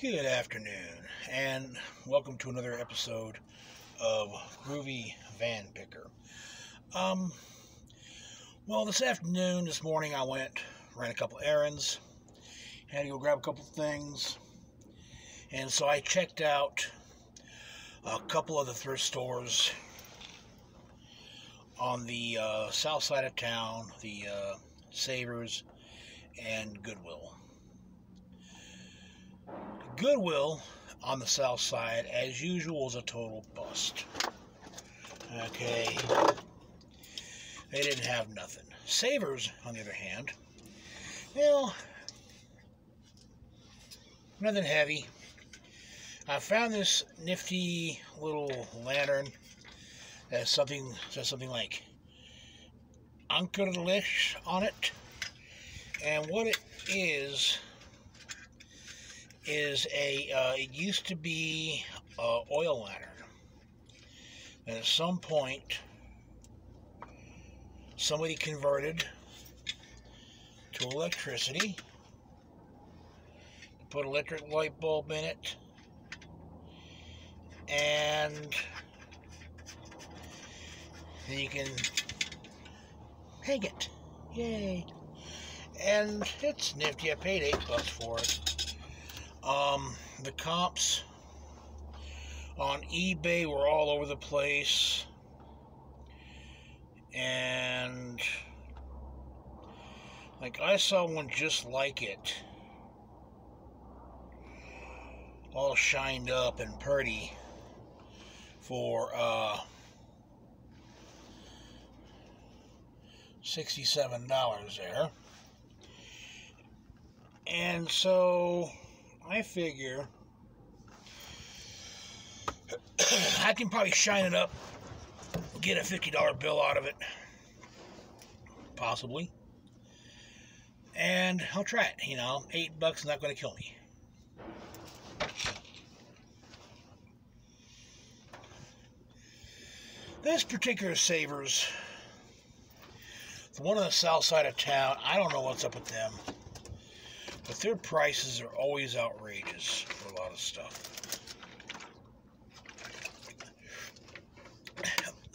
Good afternoon, and welcome to another episode of Groovy Van Picker. Well, this morning I ran a couple errands, had to go grab a couple things, and so I checked out a couple of the thrift stores on the south side of town, the Savers and Goodwill. Goodwill on the south side, as usual, was a total bust. Okay, they didn't have nothing. Savers, on the other hand, well, nothing heavy. I found this nifty little lantern that says something like Ankerlicht on it, and what it is it used to be an oil lantern, and at some point somebody converted to electricity, put an electric light bulb in it, and then you can hang it. Yay! And it's nifty. I paid $8 for it. The comps on eBay were all over the place, and like I saw one just like it, all shined up and pretty, for $67 there. And so I figure I can probably shine it up, get a $50 bill out of it, possibly, and I'll try it. $8 is not going to kill me. This particular Savers, the one on the south side of town, I don't know what's up with them, but their prices are always outrageous for a lot of stuff.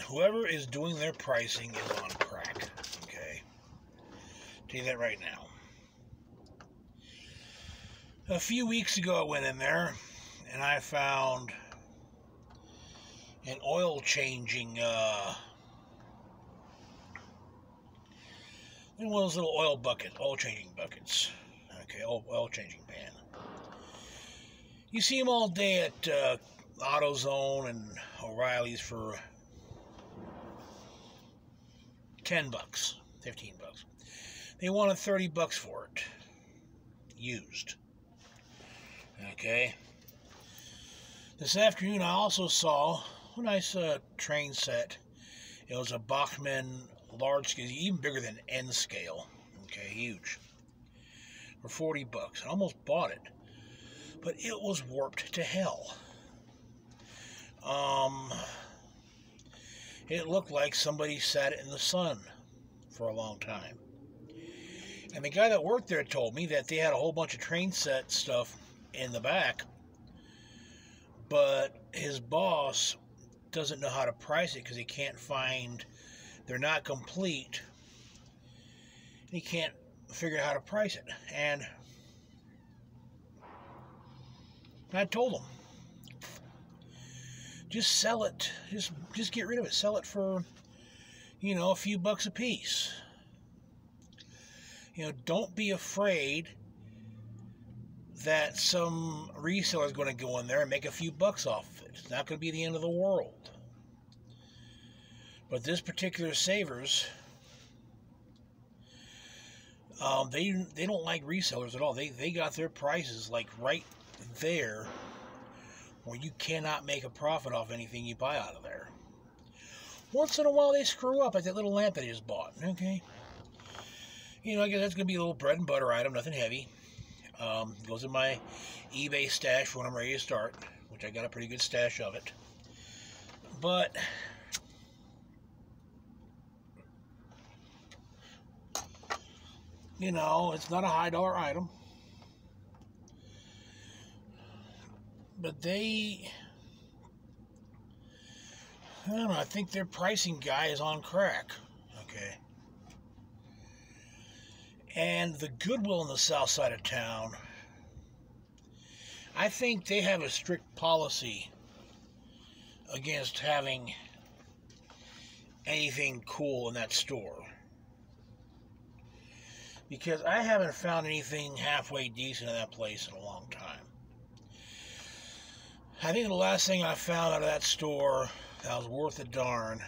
Whoever is doing their pricing is on crack, okay? Tell you that right now. A few weeks ago I went in there and I found an oil changing, one of those little oil changing buckets. Okay, oil changing pan. You see them all day at AutoZone and O'Reilly's for $10, $15. They wanted $30 for it, used. Okay. This afternoon I also saw a nice train set. It was a Bachmann large scale, even bigger than N scale. Okay, huge. For $40. I almost bought it, but it was warped to hell. It looked like somebody sat it in the sun for a long time. And the guy that worked there told me that they had a whole bunch of train set stuff in the back, but his boss doesn't know how to price it because he can't find, they're not complete. He can't figure out how to price it. And I told him, just sell it. Just get rid of it. Sell it for, a few bucks a piece. Don't be afraid that some reseller is going to go in there and make a few bucks off of it. It's not going to be the end of the world. But this particular Savers, they don't like resellers at all. They got their prices like right there where you cannot make a profit off anything you buy out of there. Once in a while they screw up, like that little lamp that I just bought. Okay. I guess that's going to be a little bread and butter item, nothing heavy. Goes in my eBay stash for when I'm ready to start, which I got a pretty good stash of it. But it's not a high dollar item. But they, I don't know, I think their pricing guy is on crack. Okay. And the Goodwill in the south side of town, I think they have a strict policy against having anything cool in that store. Because I haven't found anything halfway decent in that place in a long time. I think the last thing I found out of that store that was worth a darn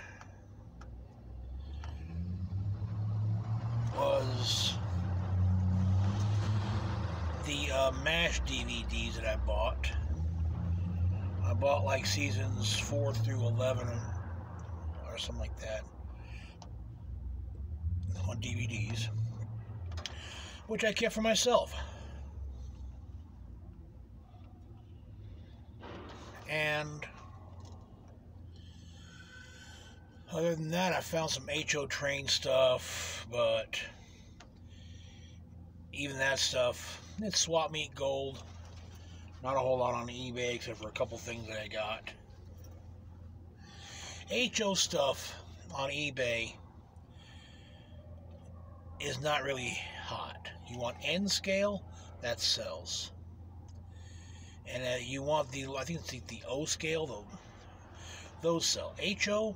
was the MASH DVDs that I bought. I bought like seasons 4 through 11 or something like that on DVDs, which I kept for myself. And other than that, I found some HO Train stuff, but even that stuff, it's swap meet gold. Not a whole lot on eBay except for a couple things that I got. HO stuff on eBay is not really hot. You want N scale, that sells. And you want the, I think it's the O scale, those sell. HO,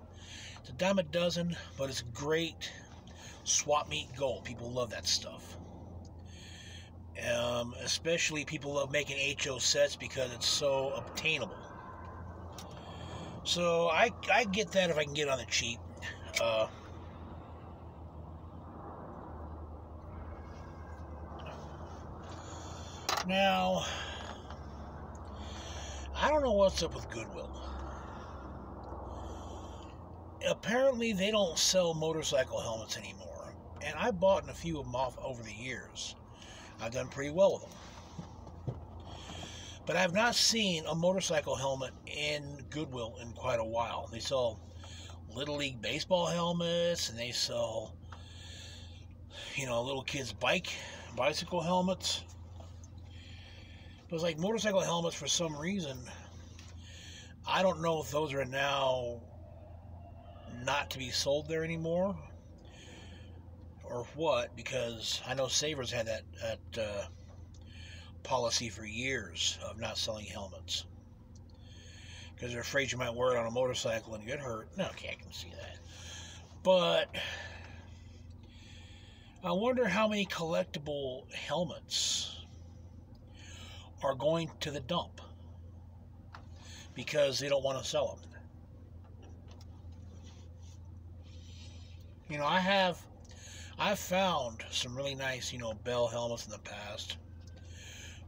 it's a dime a dozen, but it's great swap meet gold. People love that stuff. Especially people love making HO sets because it's so obtainable. So I get that if I can get it on the cheap. Now, I don't know what's up with Goodwill. Apparently they don't sell motorcycle helmets anymore. And I bought a few of them off over the years. I've done pretty well with them. But I've not seen a motorcycle helmet in Goodwill in quite a while. They sell Little League baseball helmets, and they sell, little kids' bicycle helmets. But it's like motorcycle helmets, for some reason, I don't know if those are now not to be sold there anymore or what, because I know Savers had that policy for years of not selling helmets because they're afraid you might wear it on a motorcycle and get hurt. No, okay, I can see that. But I wonder how many collectible helmets are going to the dump because they don't want to sell them. I've found some really nice, Bell helmets in the past,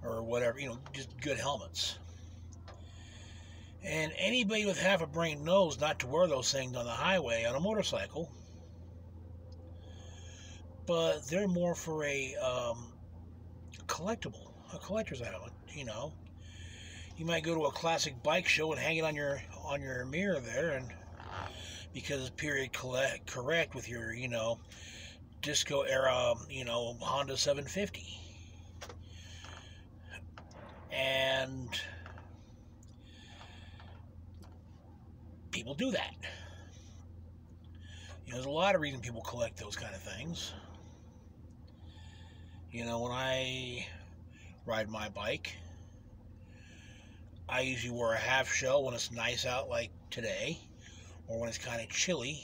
or whatever, just good helmets. And anybody with half a brain knows not to wear those things on the highway on a motorcycle. But they're more for a collector's helmet, You might go to a classic bike show and hang it on your mirror there, and because it's period correct with your, disco era, Honda 750. And people do that. There's a lot of reasons people collect those kind of things. When I ride my bike, I usually wear a half shell when it's nice out like today, or when it's kind of chilly.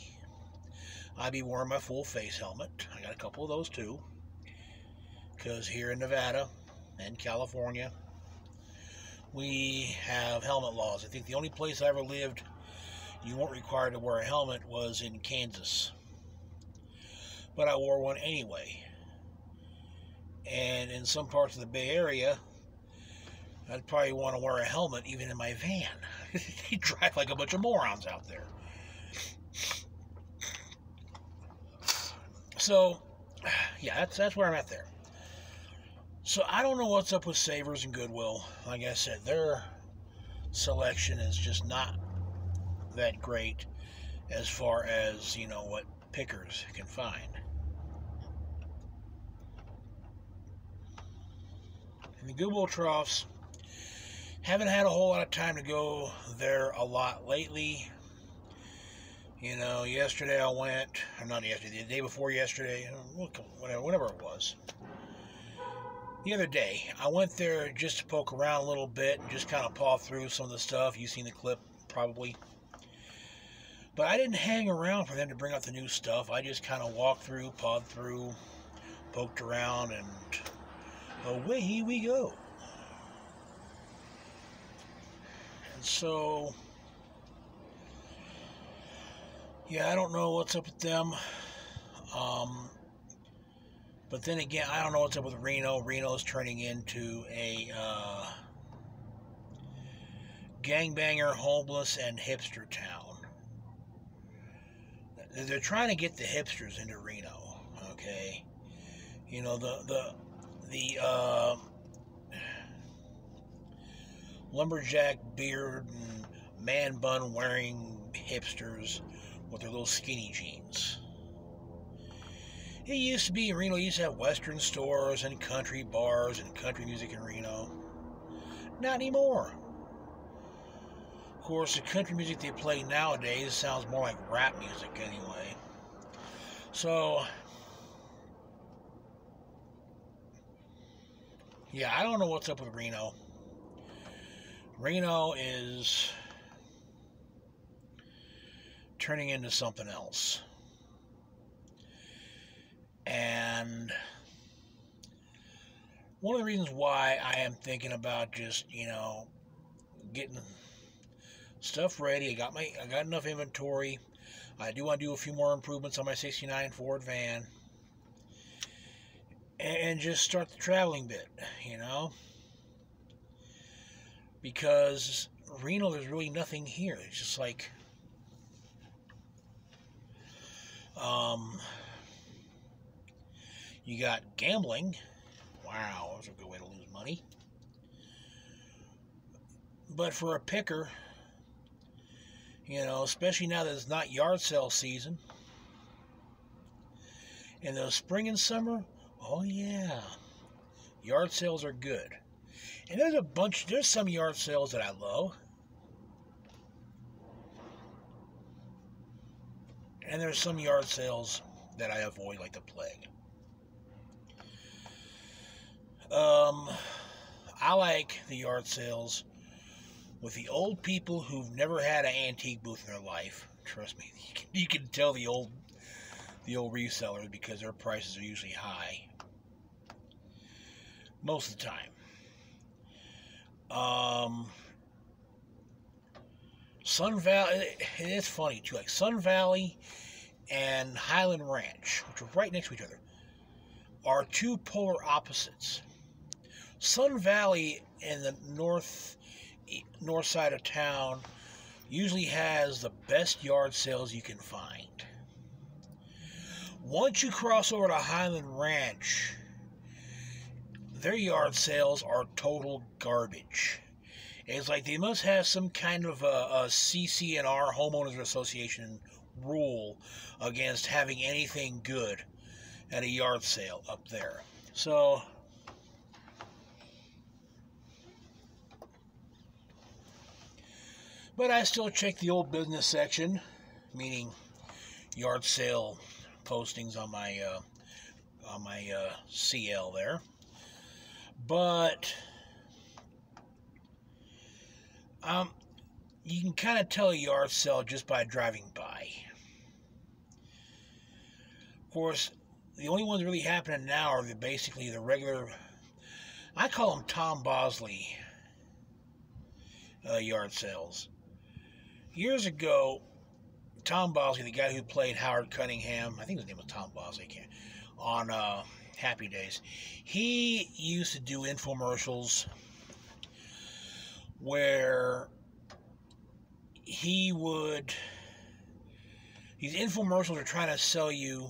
I'd be wearing my full face helmet. I got a couple of those too, because here in Nevada and California, we have helmet laws. I think the only place I ever lived you weren't required to wear a helmet was in Kansas, but I wore one anyway. And in some parts of the Bay Area, I'd probably want to wear a helmet even in my van. They drive like a bunch of morons out there. So, yeah, that's where I'm at there. So I don't know what's up with Savers and Goodwill. Like I said, their selection is just not that great as far as, what pickers can find. And the Goodwill troughs Haven't had a whole lot of time to go there a lot lately. You know, yesterday I went, or not yesterday, the day before yesterday, whatever it was. The other day, I went there just to poke around a little bit and just kind of paw through some of the stuff. You've seen the clip, probably. But I didn't hang around for them to bring out the new stuff. I just kind of walked through, pawed through, poked around, and away we go. And so, yeah, I don't know what's up with them. But then again, I don't know what's up with Reno. Reno's turning into a gangbanger, homeless, and hipster town. They're trying to get the hipsters into Reno, okay? You know, the lumberjack beard and man bun wearing hipsters with their little skinny jeans. It used to be in Reno, used to have Western stores and country bars and country music in Reno. Not anymore. Of course, the country music they play nowadays sounds more like rap music anyway. So, yeah, I don't know what's up with Reno. Reno is turning into something else. And one of the reasons why I am thinking about just, you know, getting stuff ready. I got enough inventory. I do want to do a few more improvements on my '69 Ford van. And just start the traveling bit, you know. Because Reno, there's really nothing here. It's just like you got gambling. Wow, that's a good way to lose money. But for a picker, you know, especially now that it's not yard sale season, in the spring and summer, oh yeah, yard sales are good. And there's some yard sales that I love. And there's some yard sales that I avoid like the plague. I like the yard sales with the old people who've never had an antique booth in their life. Trust me, you can tell the old resellers because their prices are usually high. Most of the time. Sun Valley, it's funny too, like Sun Valley and Highland Ranch, which are right next to each other, are two polar opposites. Sun Valley in the north side of town usually has the best yard sales you can find. Once you cross over to Highland Ranch, their yard sales are total garbage. It's like they must have some kind of a CC&R, Homeowners Association, rule against having anything good at a yard sale up there. So, but I still check the old business section, meaning yard sale postings on my CL there. But you can kind of tell a yard sale just by driving by. Of course, the only ones really happening now are basically the regular, I call them Tom Bosley yard sales. Years ago, Tom Bosley, the guy who played Howard Cunningham, I think his name was Tom Bosley, on Happy Days, he used to do infomercials where these infomercials are trying to sell you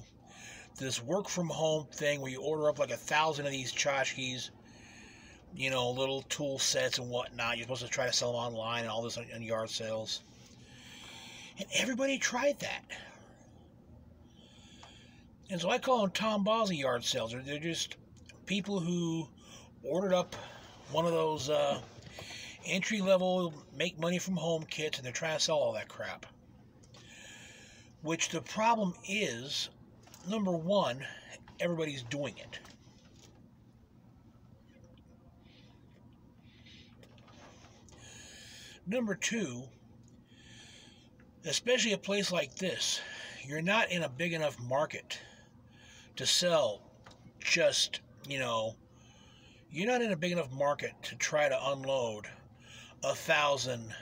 this work from home thing where you order up like 1,000 of these tchotchkes, you know, little tool sets and whatnot. You're supposed to try to sell them online and all this on yard sales. And everybody tried that. And so I call them Tom Bosley yard sales. They're just people who ordered up one of those entry level, make money from home kits, and they're trying to sell all that crap. Which the problem is, number one, everybody's doing it. Number two, especially a place like this, you're not in a big enough market to sell just, you're not in a big enough market to try to unload 1,000,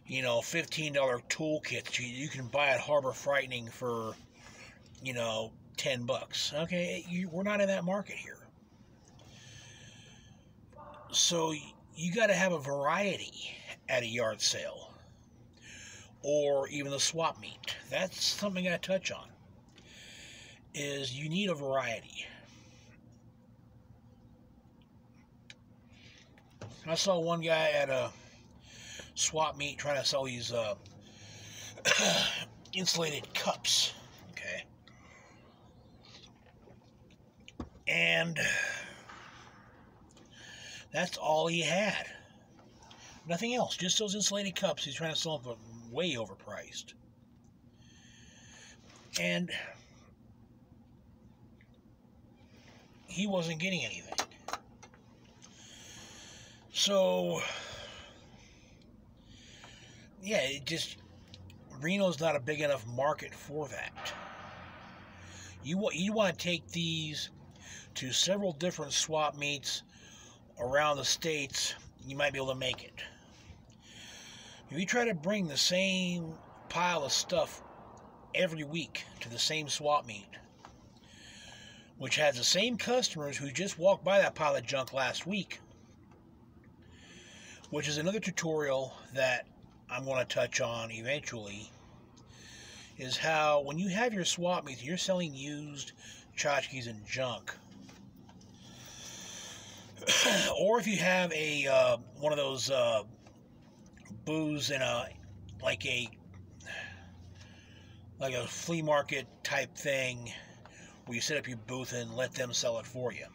$15 toolkits you can buy at Harbor Frightening for, $10. Okay, we're not in that market here. So you got to have a variety at a yard sale or even a swap meet. That's something I touch on, is you need a variety. I saw one guy at a swap meet trying to sell these insulated cups, okay? And that's all he had. Nothing else, just those insulated cups. He's trying to sell them for way overpriced. And he wasn't getting anything. So, yeah, Reno's not a big enough market for that. You want to take these to several different swap meets around the states, you might be able to make it. If you try to bring the same pile of stuff every week to the same swap meet, which has the same customers who just walked by that pile of junk last week, which is another tutorial that I'm going to touch on eventually, is how when you have your swap meets, you're selling used tchotchkes and junk. Or if you have a one of those booths in like a flea market type thing where you set up your booth and let them sell it for you.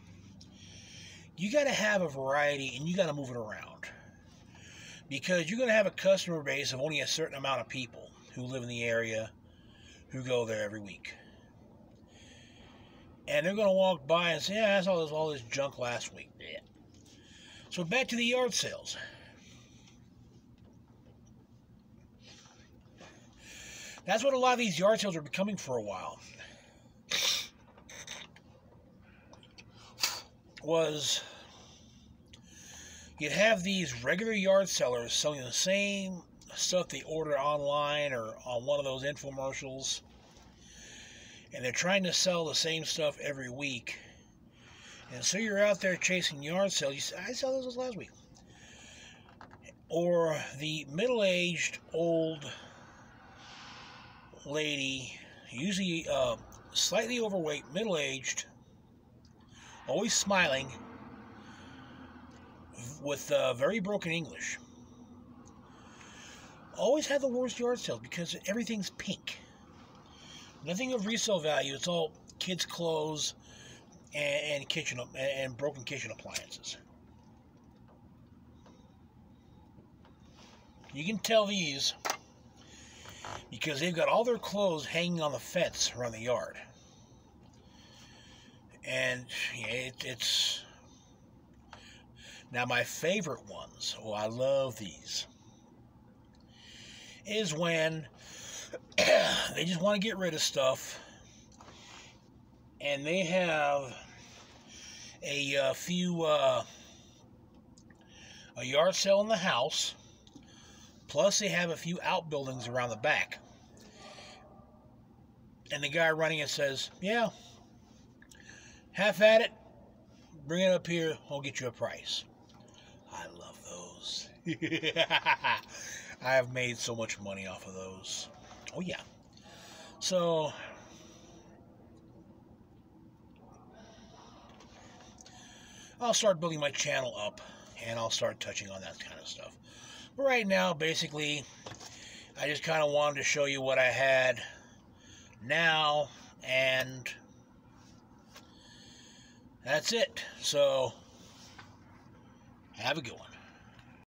You got to have a variety and you got to move it around, because you're going to have a customer base of only a certain amount of people who live in the area who go there every week. And they're going to walk by and say, yeah, I saw all this junk last week. Yeah. So back to the yard sales. That's what a lot of these yard sales are becoming for a while. Was you'd have these regular yard sellers selling the same stuff they order online or on one of those infomercials, and they're trying to sell the same stuff every week. And so you're out there chasing yard sales. You say, I saw those last week. Or the middle-aged old lady, usually slightly overweight, middle-aged, always smiling, with very broken English. Always have the worst yard sales because everything's pink. Nothing of resale value. It's all kids' clothes and kitchen and broken kitchen appliances. You can tell these because they've got all their clothes hanging on the fence around the yard. And yeah, it's now my favorite ones. Oh, I love these. Is when they just want to get rid of stuff, and they have a yard sale in the house, plus they have a few outbuildings around the back. And the guy running it says, yeah, half at it, bring it up here, I'll get you a price. I love those. I have made so much money off of those. Oh, yeah. So, I'll start building my channel up, and I'll start touching on that kind of stuff. But right now, basically, I just kind of wanted to show you what I had now, and that's it. So, have a good one.